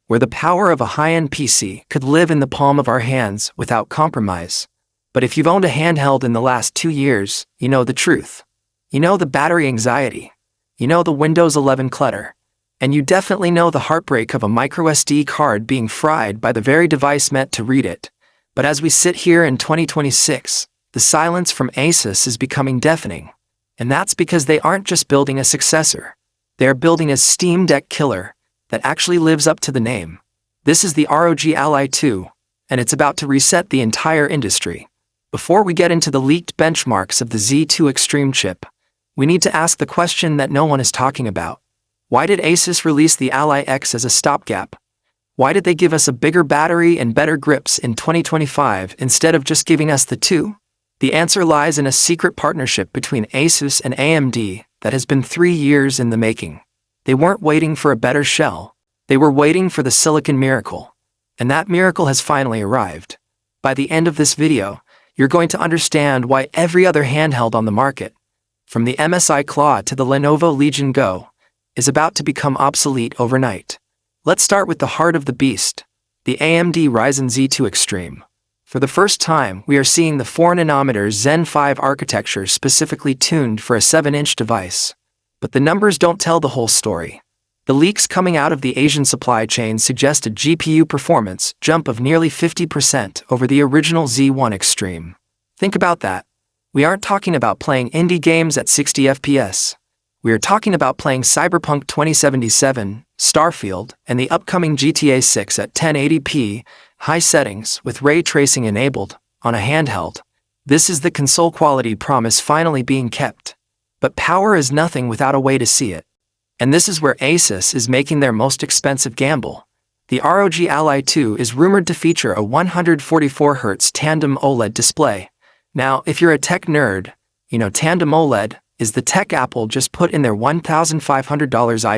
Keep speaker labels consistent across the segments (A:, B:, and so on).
A: where the power of a high-end PC could live in the palm of our hands without compromise. But if you've owned a handheld in the last 2 years, you know the truth. You know the battery anxiety. You know the Windows 11 clutter. And you definitely know the heartbreak of a microSD card being fried by the very device meant to read it. But as we sit here in 2026, the silence from Asus is becoming deafening. And that's because they aren't just building a successor. They are building a Steam Deck killer that actually lives up to the name. This is the ROG Ally 2, and it's about to reset the entire industry. Before we get into the leaked benchmarks of the Z2 Extreme chip, we need to ask the question that no one is talking about. Why did Asus release the Ally X as a stopgap? Why did they give us a bigger battery and better grips in 2025 instead of just giving us the 2? The answer lies in a secret partnership between Asus and AMD that has been 3 years in the making. They weren't waiting for a better shell. They were waiting for the silicon miracle. And that miracle has finally arrived. By the end of this video, you're going to understand why every other handheld on the market, from the MSI Claw to the Lenovo Legion Go, is about to become obsolete overnight. Let's start with the heart of the beast, the AMD Ryzen Z2 Extreme. For the first time, we are seeing the 4nm Zen 5 architecture specifically tuned for a 7-inch device. But the numbers don't tell the whole story. The leaks coming out of the Asian supply chain suggest a GPU performance jump of nearly 50% over the original Z1 Extreme. Think about that. We aren't talking about playing indie games at 60 FPS. We are talking about playing Cyberpunk 2077, Starfield, and the upcoming GTA 6 at 1080p, high settings with ray tracing enabled, on a handheld. This is the console quality promise finally being kept. But power is nothing without a way to see it. And this is where Asus is making their most expensive gamble. The ROG Ally 2 is rumored to feature a 144Hz tandem OLED display. Now, if you're a tech nerd, you know tandem OLED is the tech Apple just put in their $1,500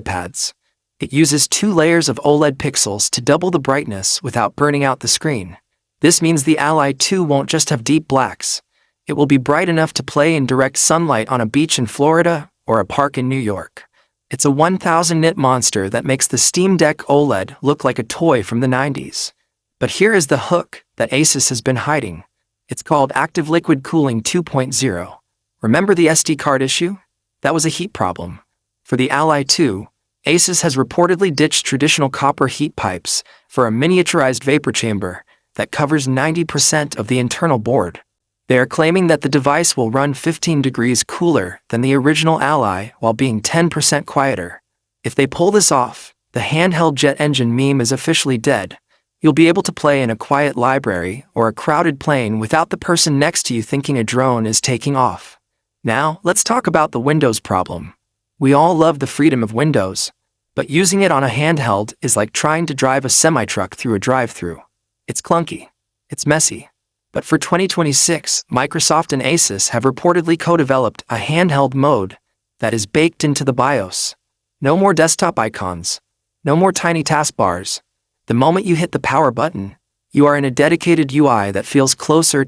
A: iPads. It uses 2 layers of OLED pixels to double the brightness without burning out the screen. This means the Ally 2 won't just have deep blacks. It will be bright enough to play in direct sunlight on a beach in Florida or a park in New York. It's a 1000 nit monster that makes the Steam Deck OLED look like a toy from the 90s. But here is the hook that Asus has been hiding. It's called Active Liquid Cooling 2.0. Remember the SD card issue? That was a heat problem. For the Ally 2, Asus has reportedly ditched traditional copper heat pipes for a miniaturized vapor chamber that covers 90% of the internal board. They are claiming that the device will run 15 degrees cooler than the original Ally while being 10% quieter. If they pull this off, the handheld jet engine meme is officially dead. You'll be able to play in a quiet library or a crowded plane without the person next to you thinking a drone is taking off. Now, let's talk about the Windows problem. We all love the freedom of Windows, but using it on a handheld is like trying to drive a semi-truck through a drive-thru. It's clunky. It's messy. But for 2026, Microsoft and Asus have reportedly co-developed a handheld mode that is baked into the BIOS. No more desktop icons. No more tiny taskbars. The moment you hit the power button, you are in a dedicated UI that feels closer to